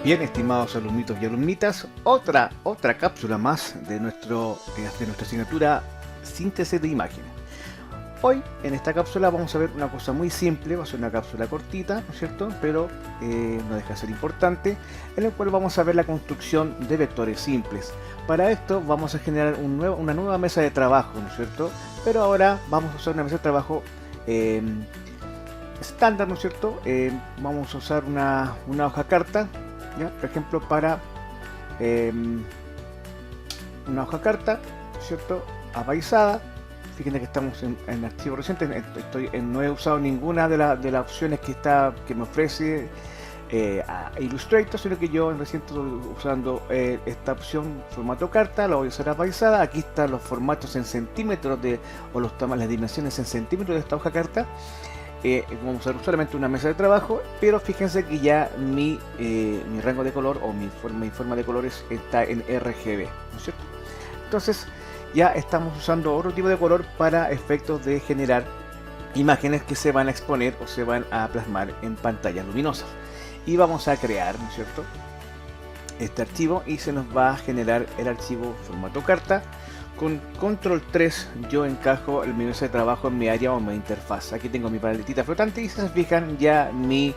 Bien, estimados alumnitos y alumnitas, otra cápsula más de nuestra asignatura Síntesis de Imágenes. Hoy, en esta cápsula, vamos a ver una cosa muy simple, va a ser una cápsula cortita, ¿no es cierto? Pero no deja de ser importante, en el cual vamos a ver la construcción de vectores simples. Para esto vamos a generar una nueva mesa de trabajo, ¿no es cierto? Pero ahora vamos a usar una mesa de trabajo estándar, ¿no es cierto? Vamos a usar una hoja carta, ¿ya? Por ejemplo, para una hoja carta, ¿cierto? Apaisada. Fíjense que estamos en archivo reciente. No he usado ninguna de las opciones que me ofrece a Illustrator, sino que yo recién estoy usando esta opción formato carta. La voy a usar apaisada. Aquí están los formatos en centímetros las dimensiones en centímetros de esta hoja carta. Vamos a usar solamente una mesa de trabajo, pero fíjense que ya mi rango de color o mi forma de colores está en RGB, ¿no es cierto? Entonces ya estamos usando otro tipo de color para efectos de generar imágenes que se van a exponer o se van a plasmar en pantallas luminosas. Y vamos a crear, ¿no es cierto?, este archivo, y se nos va a generar el archivo formato carta. Con control 3 yo encajo mi mesa de trabajo en mi área o mi interfaz. Aquí tengo mi paletita flotante y si se fijan ya mi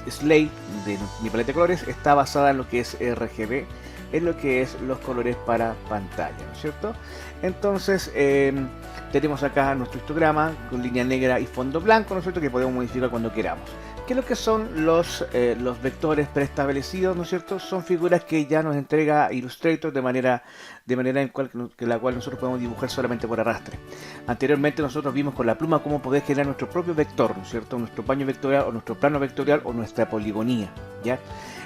slate de mi paleta de colores está basada en lo que es RGB, en lo que es los colores para pantalla, ¿no es cierto? Entonces tenemos acá nuestro histograma con línea negra y fondo blanco, ¿no es cierto?, que podemos modificar cuando queramos. ¿Qué es lo que son los vectores preestablecidos, ¿no es cierto? Son figuras que ya nos entrega Illustrator de manera en la cual nosotros podemos dibujar solamente por arrastre. Anteriormente nosotros vimos con la pluma cómo poder generar nuestro propio vector, ¿no es cierto? Nuestro paño vectorial o nuestro plano vectorial o nuestra poligonía, ¿ya?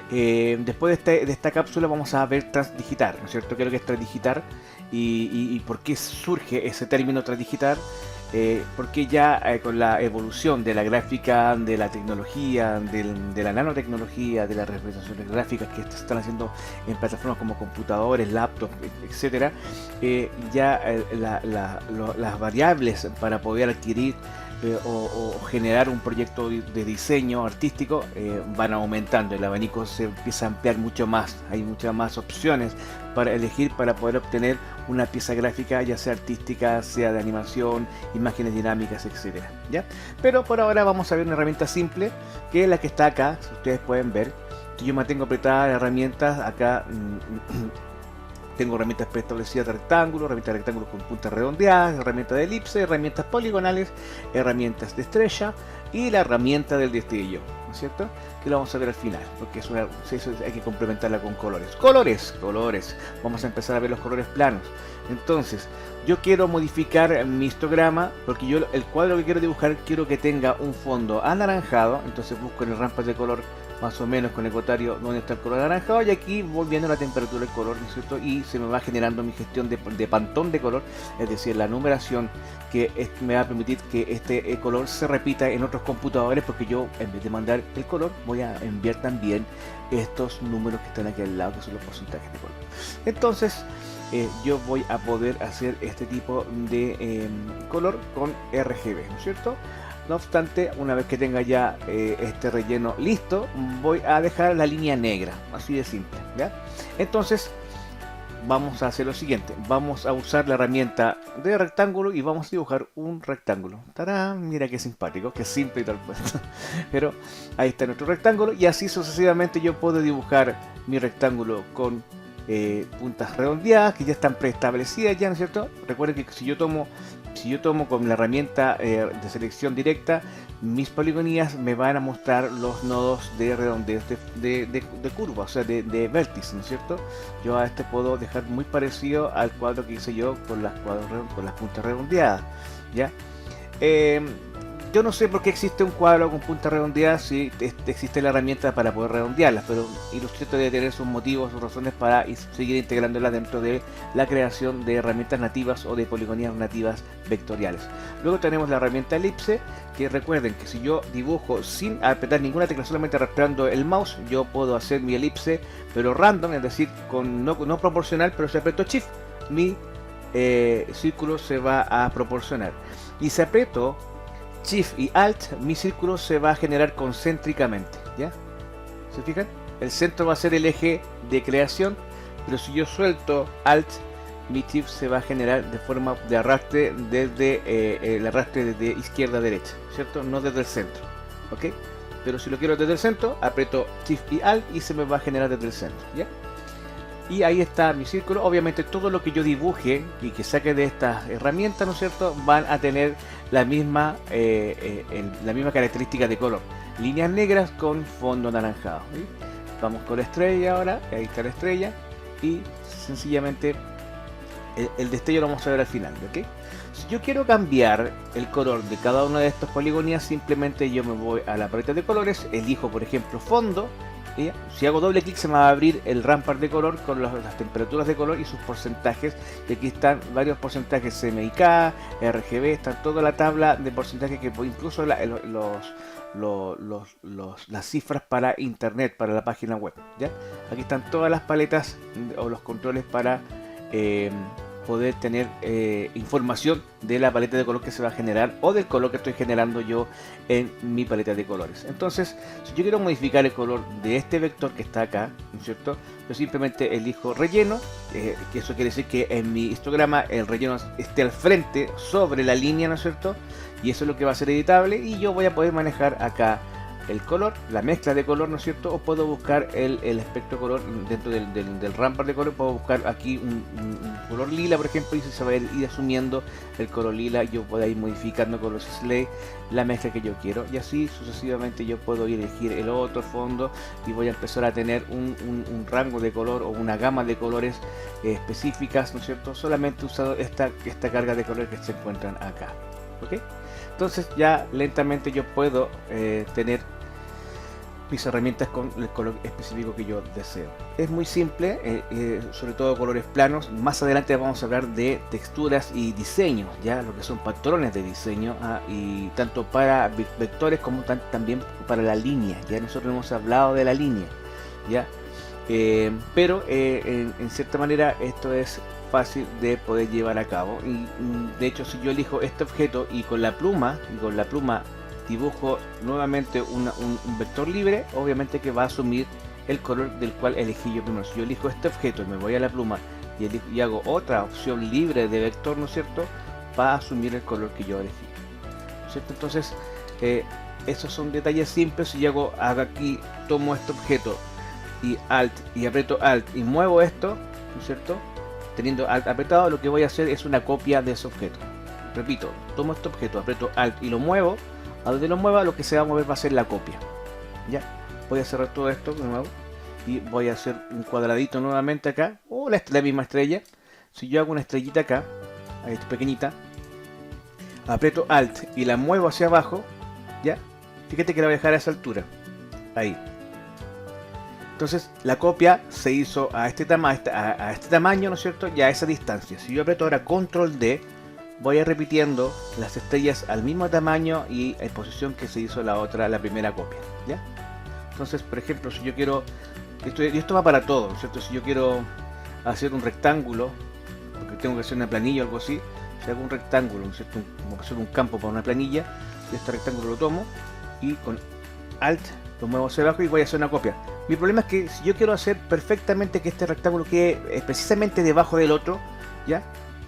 Después de esta cápsula vamos a ver transdigitar, ¿no es cierto? ¿Qué es lo que es transdigitar y por qué surge ese término transdigitar? Porque ya con la evolución de la gráfica, de la tecnología, de la nanotecnología, de las representaciones gráficas que están haciendo en plataformas como computadores, laptops, etcétera, ya las variables para poder adquirir o generar un proyecto de diseño artístico van aumentando. El abanico se empieza a ampliar mucho más, hay muchas más opciones para elegir para poder obtener una pieza gráfica, ya sea artística, sea de animación, imágenes dinámicas, etcétera, ¿ya? Pero por ahora vamos a ver una herramienta simple, que es la que está acá. Si ustedes pueden ver que yo mantengo apretadas las herramientas acá. Tengo herramientas preestablecidas de rectángulo, herramientas de rectángulo con puntas redondeadas, herramientas de elipse, herramientas poligonales, herramientas de estrella y la herramienta del destello, ¿no es cierto? Que lo vamos a ver al final, porque eso hay que complementarla con colores. Colores. Vamos a empezar a ver los colores planos. Entonces, yo quiero modificar mi histograma, porque yo el cuadro que quiero dibujar quiero que tenga un fondo anaranjado. Entonces busco en el rampas de color más o menos con el ecotario donde está el color anaranjado, y aquí voy viendo la temperatura del color, ¿no es cierto? Y se me va generando mi gestión de pantón de color, es decir, la numeración que me va a permitir que este color se repita en otros computadores, porque yo, en vez de mandar el color, voy a enviar también estos números que están aquí al lado, que son los porcentajes de color. Entonces yo voy a poder hacer este tipo de color con RGB, ¿no es cierto? No obstante, una vez que tenga ya este relleno listo, voy a dejar la línea negra, así de simple, ¿ya? Entonces vamos a hacer lo siguiente: vamos a usar la herramienta de rectángulo y vamos a dibujar un rectángulo. ¡Tarán! Mira qué simpático, qué simple y tal cual. Pero ahí está nuestro rectángulo, y así sucesivamente yo puedo dibujar mi rectángulo con puntas redondeadas que ya están preestablecidas ya, ¿no es cierto? Recuerden que si yo tomo con la herramienta de selección directa, mis poligonías me van a mostrar los nodos de redondez de curva, o sea, de vértice, ¿no es cierto? Yo a este puedo dejar muy parecido al cuadro que hice yo con las puntas redondeadas, ¿ya? Yo no sé por qué existe un cuadro con puntas redondeadas si existe la herramienta para poder redondearlas, pero Illustrator debe tener sus motivos, sus razones para seguir integrándolas dentro de la creación de herramientas nativas o de poligonías nativas vectoriales. Luego tenemos la herramienta elipse, que recuerden que si yo dibujo sin apretar ninguna tecla, solamente arrastrando el mouse, yo puedo hacer mi elipse, pero random, es decir, no proporcional, pero si aprieto Shift, mi círculo se va a proporcionar. Y si aprieto Shift y Alt, mi círculo se va a generar concéntricamente, ¿ya? ¿Se fijan? El centro va a ser el eje de creación, pero si yo suelto Alt, mi TIFF se va a generar de forma de arrastre desde el arrastre desde izquierda a derecha, ¿cierto? No desde el centro, ¿ok? Pero si lo quiero desde el centro, aprieto Shift y Alt y se me va a generar desde el centro, ¿ya? Y ahí está mi círculo. Obviamente todo lo que yo dibuje y que saque de estas herramientas, ¿no es cierto?, van a tener la misma característica de color. Líneas negras con fondo anaranjado, ¿sí? Vamos con la estrella ahora, ahí está la estrella, y sencillamente el destello lo vamos a ver al final, ¿ok? Si yo quiero cambiar el color de cada una de estas poligonías, simplemente yo me voy a la paleta de colores, elijo por ejemplo fondo, y si hago doble clic se me va a abrir el rampart de color con las temperaturas de color y sus porcentajes, y aquí están varios porcentajes CMYK, RGB, está toda la tabla de porcentaje, que incluso las cifras para internet, para la página web, ¿ya? Aquí están todas las paletas o los controles para poder tener información de la paleta de color que se va a generar o del color que estoy generando yo en mi paleta de colores. Entonces, si yo quiero modificar el color de este vector que está acá, ¿no es cierto?, yo simplemente elijo relleno, que eso quiere decir que en mi histograma el relleno esté al frente sobre la línea, ¿no es cierto?, y eso es lo que va a ser editable, y yo voy a poder manejar acá el color, la mezcla de color, ¿no es cierto? O puedo buscar el espectro color dentro del rampart de color. Puedo buscar aquí un color lila, por ejemplo, y se va a ir asumiendo el color lila. Yo puedo ir modificando con los slate la mezcla que yo quiero, y así sucesivamente yo puedo ir a elegir el otro fondo y voy a empezar a tener un rango de color o una gama de colores específicas, ¿no es cierto? Solamente usando esta carga de colores que se encuentran acá, ¿ok? Entonces ya lentamente yo puedo tener mis herramientas con el color específico que yo deseo. Es muy simple, sobre todo colores planos. Más adelante vamos a hablar de texturas y diseños, ya lo que son patrones de diseño, y tanto para vectores como también para la línea. Ya nosotros hemos hablado de la línea, ya, pero en cierta manera esto es fácil de poder llevar a cabo, y de hecho si yo elijo este objeto y con la pluma dibujo nuevamente un vector libre, obviamente que va a asumir el color del cual elegí yo primero. Si yo elijo este objeto y me voy a la pluma y hago otra opción libre de vector, ¿no es cierto?, va a asumir el color que yo elegí, ¿cierto? Entonces esos son detalles simples. Si yo hago aquí, tomo este objeto y Alt y aprieto Alt y muevo esto, ¿no es cierto?, teniendo Alt apretado, lo que voy a hacer es una copia de ese objeto. Repito, tomo este objeto, aprieto Alt y lo muevo. A donde lo mueva, lo que se va a mover va a ser la copia. Ya, voy a cerrar todo esto de nuevo y voy a hacer un cuadradito nuevamente acá, o la misma estrella. Si yo hago una estrellita acá, ahí está, pequeñita, aprieto Alt y la muevo hacia abajo, ya, fíjate que la voy a dejar a esa altura, ahí. Entonces la copia se hizo a este tamaño, ¿no es cierto?, ya a esa distancia. Si yo aprieto ahora Control D, voy a ir repitiendo las estrellas al mismo tamaño y en posición que se hizo la primera copia, ¿ya? Entonces, por ejemplo, si yo quiero, esto va para todo, ¿cierto? Si yo quiero hacer un rectángulo, porque tengo que hacer una planilla o algo así, si hago un rectángulo, ¿no es cierto?, como hacer un campo para una planilla, este rectángulo lo tomo y con Alt lo muevo hacia abajo y voy a hacer una copia. Mi problema es que si yo quiero hacer perfectamente que este rectángulo quede precisamente debajo del otro, ¿ya?,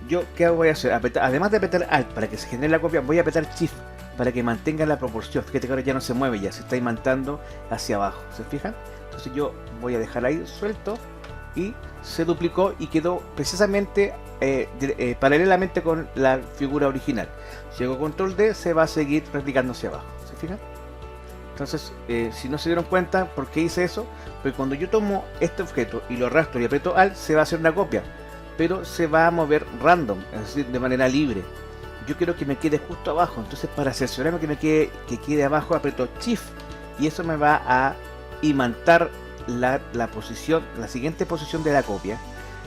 yo, ¿qué voy a hacer? Además de apretar Alt para que se genere la copia, voy a apretar Shift para que mantenga la proporción. Fíjate que ahora ya no se mueve, ya se está imantando hacia abajo, ¿se fijan? Entonces yo voy a dejar ahí suelto y se duplicó y quedó precisamente paralelamente con la figura original. Si hago Control D, se va a seguir replicando hacia abajo, ¿se fijan? Entonces, si no se dieron cuenta por qué hice eso, pues cuando yo tomo este objeto y lo arrastro y aprieto Alt, se va a hacer una copia, pero se va a mover random, es decir, de manera libre. Yo quiero que me quede justo abajo, entonces para cerciorarme que quede abajo, aprieto Shift y eso me va a imantar la posición, la siguiente posición de la copia,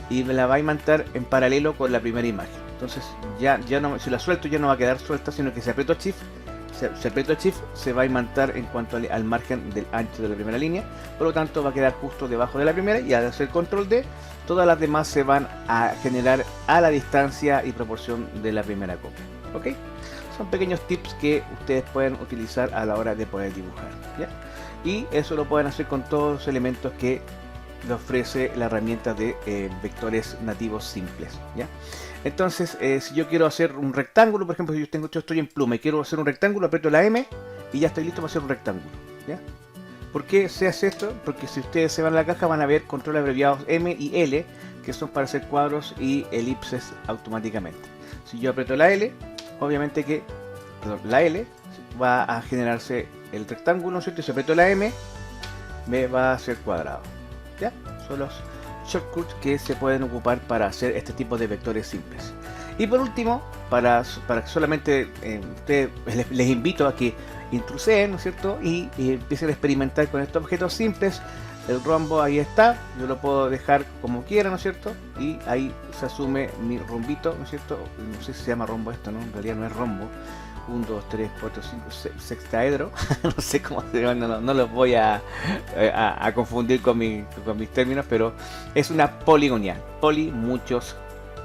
y me la va a imantar en paralelo con la primera imagen. Entonces ya no, si la suelto ya no va a quedar suelta, sino que si aprieto Shift, se va a imantar en cuanto al margen del ancho de la primera línea, por lo tanto va a quedar justo debajo de la primera, y al hacer Control D, todas las demás se van a generar a la distancia y proporción de la primera copia, ¿ok? Son pequeños tips que ustedes pueden utilizar a la hora de poder dibujar, ¿ya? y eso lo pueden hacer con todos los elementos que le ofrece la herramienta de vectores nativos simples, ¿ya? Entonces, si yo quiero hacer un rectángulo, por ejemplo, si yo estoy en pluma y quiero hacer un rectángulo, aprieto la M y ya estoy listo para hacer un rectángulo, ¿ya? ¿Por qué se hace esto? Porque si ustedes se van a la caja van a ver controles abreviados M y L, que son para hacer cuadros y elipses automáticamente. Si yo aprieto la L, obviamente que, perdón, la L va a generarse el rectángulo, ¿no es cierto? Y si aprieto la M, me va a hacer cuadrado, ¿ya? Son los shortcuts que se pueden ocupar para hacer este tipo de vectores simples. Y por último, para que solamente ustedes les invito a que intruseen, ¿no es cierto? Y empiecen a experimentar con estos objetos simples. El rombo ahí está, yo lo puedo dejar como quiera, ¿no es cierto? Y ahí se asume mi rombito, ¿no es cierto? No sé si se llama rombo esto, ¿no? En realidad no es rombo. 1, 2, 3, 4, 5, sextaedro. No sé cómo se llama, no los voy a confundir con mis términos, pero es una poligonía. Poli, muchos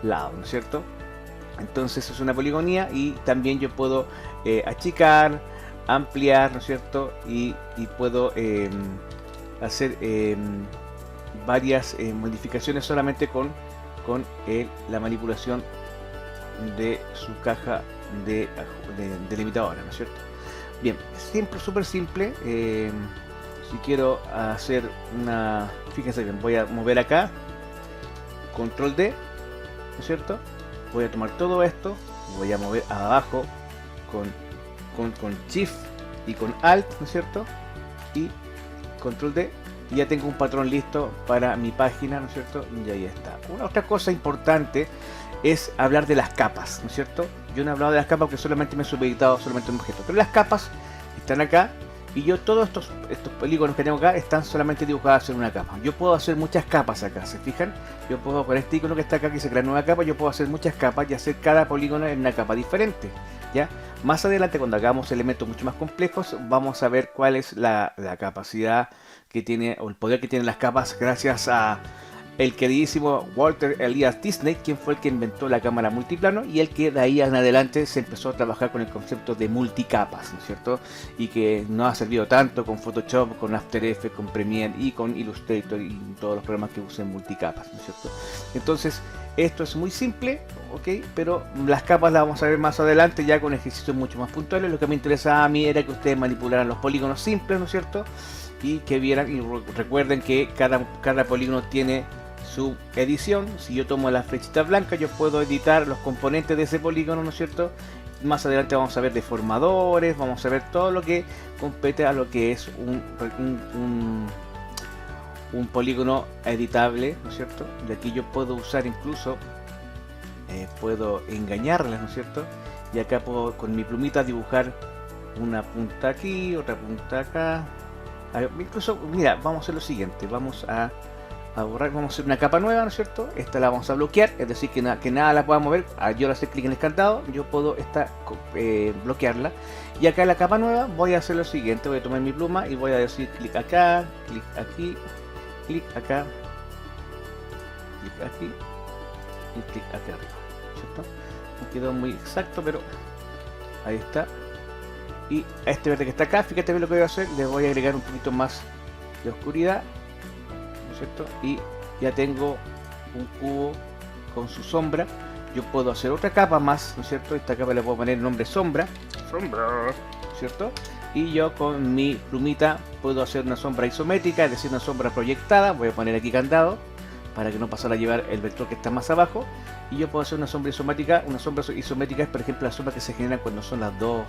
lados, ¿no es cierto? Entonces es una poligonía y también yo puedo achicar, ampliar, ¿no es cierto? Y puedo hacer varias modificaciones solamente con la manipulación de su caja de delimitadora, ¿no es cierto? Bien, siempre súper simple. Si quiero hacer una, fíjense bien, voy a mover acá, control D, ¿no es cierto? Voy a tomar todo esto, voy a mover abajo con Shift y con Alt, ¿no es cierto? Y control D, y ya tengo un patrón listo para mi página, ¿no es cierto? Y ahí está. Una otra cosa importante es hablar de las capas, ¿no es cierto? Yo no he hablado de las capas porque solamente me he supeditado solamente un objeto, pero las capas están acá y yo todos estos polígonos que tengo acá están solamente dibujados en una capa. Yo puedo hacer muchas capas acá, ¿se fijan? Yo puedo con este icono que está acá que se crea nueva capa, yo puedo hacer muchas capas y hacer cada polígono en una capa diferente, ¿ya? Más adelante, cuando hagamos elementos mucho más complejos, vamos a ver cuál es la capacidad que tiene o el poder que tienen las capas gracias a el queridísimo Walter Elias Disney, quien fue el que inventó la cámara multiplano y el que de ahí en adelante se empezó a trabajar con el concepto de multicapas, ¿no es cierto? Y que nos ha servido tanto con Photoshop, con After Effects, con Premiere y con Illustrator y todos los programas que usen multicapas, ¿no es cierto? Entonces, esto es muy simple, ¿ok? Pero las capas las vamos a ver más adelante ya con ejercicios mucho más puntuales. Lo que me interesaba a mí era que ustedes manipularan los polígonos simples, ¿no es cierto? Y que vieran y recuerden que cada polígono tiene su edición. Si yo tomo la flechita blanca, yo puedo editar los componentes de ese polígono, ¿no es cierto? Más adelante vamos a ver deformadores, vamos a ver todo lo que compete a lo que es un polígono editable, ¿no es cierto? Y aquí yo puedo usar incluso, puedo engañarlas, ¿no es cierto? Y acá puedo con mi plumita dibujar una punta aquí, otra punta acá. Incluso, mira, vamos a hacer lo siguiente, vamos a borrar, vamos a hacer una capa nueva, ¿no es cierto? Esta la vamos a bloquear, es decir, que nada la pueda mover. Yo al hacer clic en el candado, yo puedo bloquearla. Y acá en la capa nueva voy a hacer lo siguiente, voy a tomar mi pluma y voy a decir clic acá, clic aquí, clic acá, clic aquí y clic acá arriba, ¿cierto? No quedó muy exacto, pero ahí está. Y a este verde que está acá, fíjate bien lo que voy a hacer, le voy a agregar un poquito más de oscuridad, ¿no es cierto? Y ya tengo un cubo con su sombra. Yo puedo hacer otra capa más, ¿no es cierto? Esta capa le puedo poner el nombre sombra, ¿cierto? Y yo con mi plumita puedo hacer una sombra isométrica, es decir, una sombra proyectada. Voy a poner aquí candado para que no pasara a llevar el vector que está más abajo. Y yo puedo hacer una sombra isométrica. Una sombra isométrica es, por ejemplo, la sombra que se genera cuando son las 2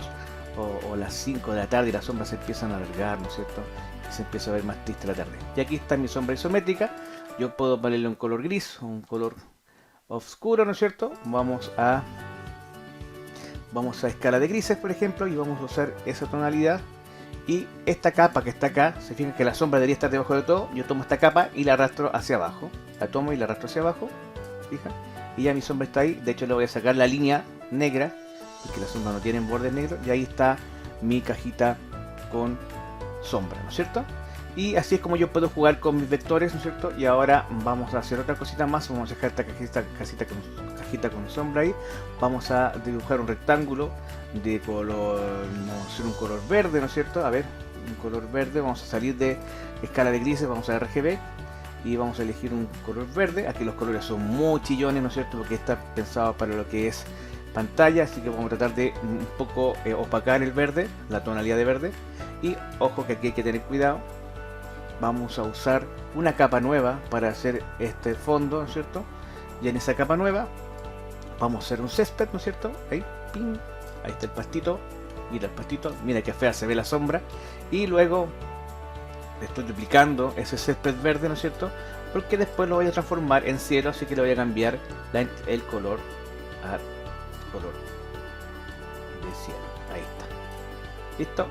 o las 5 de la tarde y las sombras se empiezan a alargar, ¿no es cierto? Y se empieza a ver más triste la tarde. Y aquí está mi sombra isométrica. Yo puedo ponerle un color gris o un color oscuro, ¿no es cierto? Vamos a escala de grises, por ejemplo, y vamos a usar esa tonalidad. Y esta capa que está acá, se fijan que la sombra debería estar debajo de todo. Yo tomo esta capa y la arrastro hacia abajo. La tomo y la arrastro hacia abajo, ¿fijan? Y ya mi sombra está ahí. De hecho, le voy a sacar la línea negra, porque las sombras no tienen bordes negros. Y ahí está mi cajita con sombra, ¿no es cierto? Y así es como yo puedo jugar con mis vectores, ¿no es cierto? Y ahora vamos a hacer otra cosita más. Vamos a dejar esta cajita con sombra ahí. Vamos a dibujar un rectángulo de color, vamos a hacer un color verde, ¿no es cierto? A ver, un color verde. Vamos a salir de escala de grises, vamos a RGB y vamos a elegir un color verde. Aquí los colores son muy chillones, ¿no es cierto? Porque está pensado para lo que es pantalla, así que vamos a tratar de un poco opacar el verde, la tonalidad de verde. Y ojo que aquí hay que tener cuidado. Vamos a usar una capa nueva para hacer este fondo, ¿no es cierto? Y en esa capa nueva vamos a hacer un césped, ¿no es cierto? Ahí, ping, ahí está el pastito. Mira el pastito, mira qué fea se ve la sombra. Y luego estoy duplicando ese césped verde, ¿no es cierto? Porque después lo voy a transformar en cielo, así que le voy a cambiar el color a color de cielo. Ahí está. ¿Listo?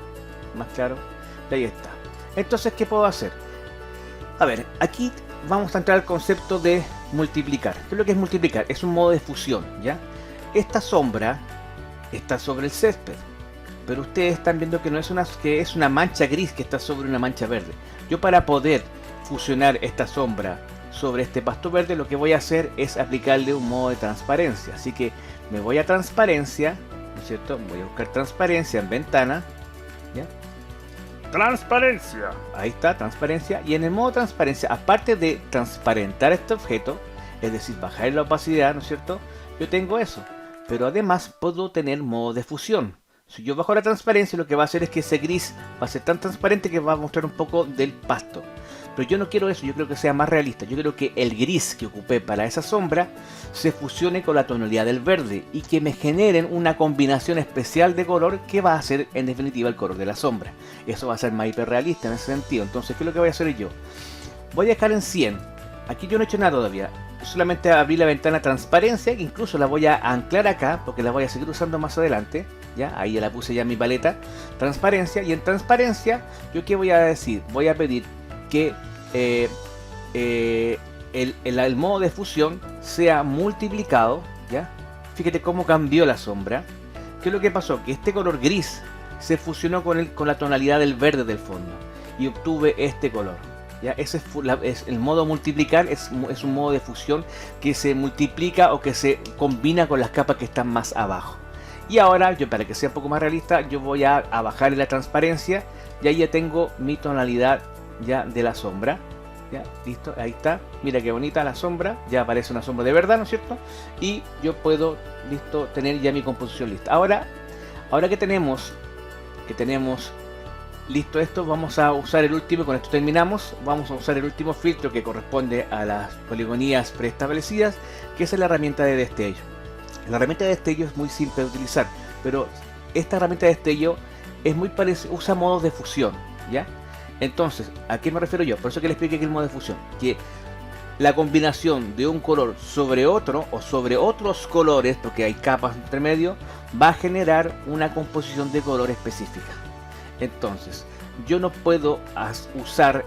Más claro. Y ahí está. Entonces, ¿qué puedo hacer? A ver, aquí vamos a entrar al concepto de multiplicar. ¿Qué es lo que es multiplicar? Es un modo de fusión, ¿ya? Esta sombra está sobre el césped, pero ustedes están viendo que no es una mancha gris que está sobre una mancha verde. Yo, para poder fusionar esta sombra sobre este pasto verde, lo que voy a hacer es aplicarle un modo de transparencia. Así que me voy a transparencia, ¿no es cierto? Voy a buscar transparencia en ventana, ¿ya? Transparencia. Ahí está, transparencia. Y en el modo transparencia, aparte de transparentar este objeto, es decir, bajar la opacidad, ¿no es cierto? Yo tengo eso. Pero además puedo tener modo de fusión. Si yo bajo la transparencia, lo que va a hacer es que ese gris va a ser tan transparente que va a mostrar un poco del pasto. Pero yo no quiero eso, yo quiero que sea más realista. Yo quiero que el gris que ocupé para esa sombra se fusione con la tonalidad del verde y que me generen una combinación especial de color que va a ser en definitiva el color de la sombra. Eso va a ser más hiperrealista en ese sentido. Entonces, ¿qué es lo que voy a hacer yo? Voy a dejar en 100. Aquí yo no he hecho nada todavía. Solamente abrí la ventana transparencia, que incluso la voy a anclar acá porque la voy a seguir usando más adelante. ¿Ya? Ahí ya la puse ya en mi paleta. Transparencia. Y en transparencia, ¿yo qué voy a decir? Voy a pedir que el modo de fusión sea multiplicado, ¿ya? Fíjate cómo cambió la sombra. ¿Qué es lo que pasó? Que este color gris se fusionó con la tonalidad del verde del fondo y obtuve este color, ¿ya? Ese es el modo multiplicar, es un modo de fusión que se multiplica o que se combina con las capas que están más abajo. Y ahora, yo, para que sea un poco más realista, yo voy a bajar la transparencia y ahí ya tengo mi tonalidad ya de la sombra. Ya, listo, ahí está. Mira qué bonita la sombra. Ya aparece una sombra de verdad, ¿no es cierto? Y yo puedo, listo, tener ya mi composición lista. Ahora que tenemos listo esto, vamos a usar el último, con esto terminamos. Vamos a usar el último filtro que corresponde a las poligonías preestablecidas, que es la herramienta de destello. La herramienta de destello es muy simple de utilizar, pero esta herramienta de destello es muy parecida, usa modos de fusión, ¿ya? Entonces, ¿a qué me refiero yo? Por eso que les expliqué que el modo de fusión, que la combinación de un color sobre otro o sobre otros colores, porque hay capas entre medio, va a generar una composición de color específica. Entonces, yo no puedo usar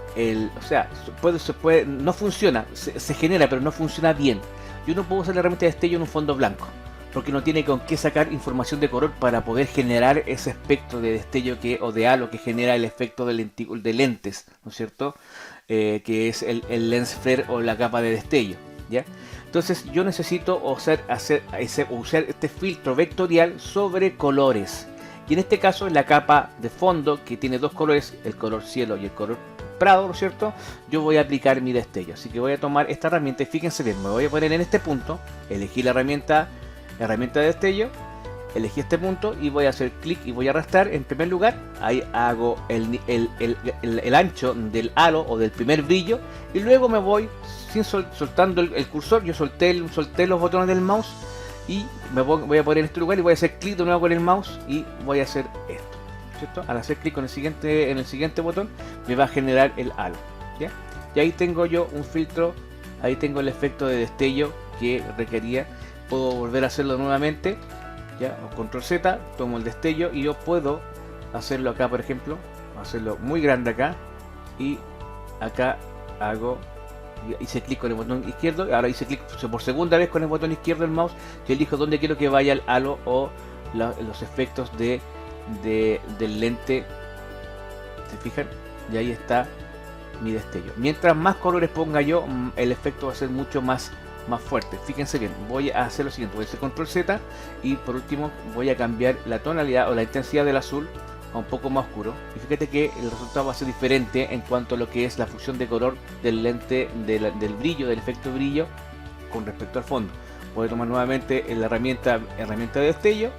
no funciona, se genera, pero no funciona bien. Yo no puedo usar la herramienta de destello en un fondo blanco, porque no tiene con qué sacar información de color para poder generar ese espectro de destello o de halo que genera el efecto de lentes, ¿no es cierto? Que es el lens flare o la capa de destello, ¿ya? Entonces yo necesito usar este filtro vectorial sobre colores. Y en este caso, en la capa de fondo, que tiene dos colores, el color cielo y el color prado, ¿no es cierto? Yo voy a aplicar mi destello. Así que voy a tomar esta herramienta y fíjense bien, me voy a poner en este punto, elegí la herramienta de destello, elegí este punto y voy a hacer clic y voy a arrastrar en primer lugar. Ahí hago el ancho del halo o del primer brillo y luego me voy soltando el cursor. Yo solté los botones del mouse y voy a poner en este lugar y voy a hacer clic de nuevo con el mouse y voy a hacer esto, ¿cierto? Al hacer clic en el siguiente botón me va a generar el halo, ¿ya? Y ahí tengo yo un filtro, ahí tengo el efecto de destello que requería. Puedo volver a hacerlo nuevamente, ya, o control Z, tomo el destello y yo puedo hacerlo acá, por ejemplo, hacerlo muy grande acá y acá hago, hice clic con el botón izquierdo, ahora hice clic por segunda vez con el botón izquierdo del mouse y elijo dónde quiero que vaya el halo o los efectos del lente, ¿se fijan? Y ahí está mi destello. Mientras más colores ponga yo, el efecto va a ser mucho más fuerte. Fíjense bien, voy a hacer lo siguiente, voy a hacer control Z y por último voy a cambiar la tonalidad o la intensidad del azul a un poco más oscuro, y fíjate que el resultado va a ser diferente en cuanto a lo que es la fusión de color del lente, del brillo, del efecto brillo con respecto al fondo. Voy a tomar nuevamente la herramienta de destello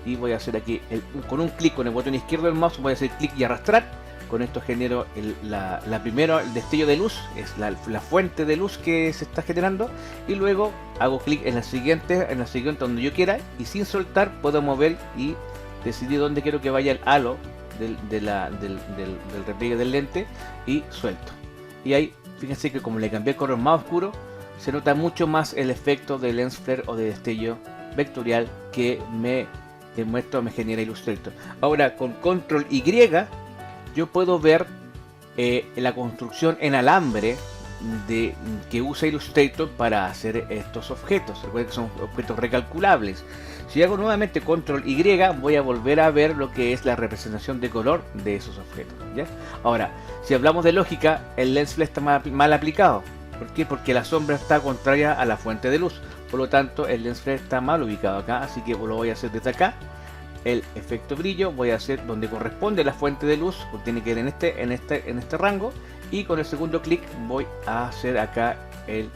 y voy a hacer aquí con un clic con el botón izquierdo del mouse, voy a hacer clic y arrastrar. Con esto genero primero el destello de luz, es la fuente de luz que se está generando, y luego hago clic en la siguiente donde yo quiera, y sin soltar puedo mover y decidir dónde quiero que vaya el halo del repliegue del lente, y suelto. Y ahí fíjense que como le cambié el color más oscuro, se nota mucho más el efecto de lens flare o de destello vectorial que me genera Illustrator. Ahora con control Y yo puedo ver la construcción en alambre que usa Illustrator para hacer estos objetos. Recuerden que son objetos recalculables. Si hago nuevamente control Y, voy a volver a ver lo que es la representación de color de esos objetos, ¿ya? Ahora, si hablamos de lógica, el lens flare está mal aplicado. ¿Por qué? Porque la sombra está contraria a la fuente de luz. Por lo tanto, el lens flare está mal ubicado acá, así que lo voy a hacer desde acá. El efecto brillo voy a hacer donde corresponde la fuente de luz, pues tiene que ir en este rango, y con el segundo clic voy a hacer acá el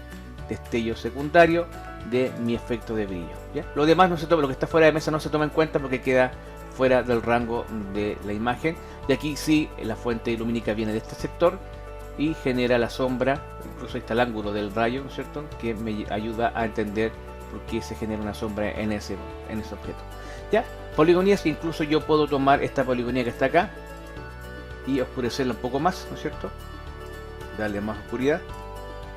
destello secundario de mi efecto de brillo, ¿ya? Lo demás no se toma, lo que está fuera de mesa no se toma en cuenta porque queda fuera del rango de la imagen. Y aquí sí, la fuente lumínica viene de este sector y genera la sombra, incluso ahí está el ángulo del rayo, ¿no es cierto?, que me ayuda a entender por qué se genera una sombra en ese objeto. ¿Ya? Poligonías que incluso yo puedo tomar esta poligonía que está acá y oscurecerla un poco más, ¿no es cierto? Darle más oscuridad,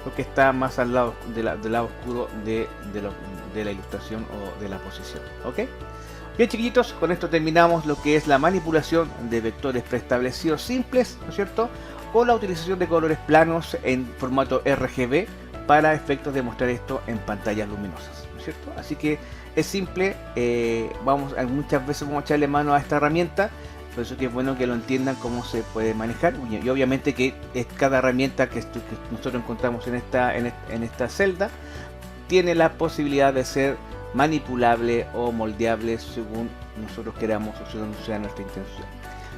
porque está más al lado del lado oscuro de la ilustración o de la posición. ¿Ok? Bien, chiquillitos, con esto terminamos lo que es la manipulación de vectores preestablecidos simples, ¿no es cierto?, o la utilización de colores planos en formato RGB para efectos de mostrar esto en pantallas luminosas, ¿no es cierto? Así que es simple, muchas veces vamos a echarle mano a esta herramienta, por eso que es bueno que lo entiendan cómo se puede manejar, y obviamente que cada herramienta que nosotros encontramos en esta celda tiene la posibilidad de ser manipulable o moldeable según nosotros queramos o según sea nuestra intención.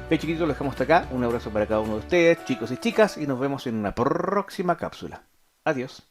Bien, chiquitos, lo dejamos hasta acá. Un abrazo para cada uno de ustedes, chicos y chicas, y nos vemos en una próxima cápsula. Adiós.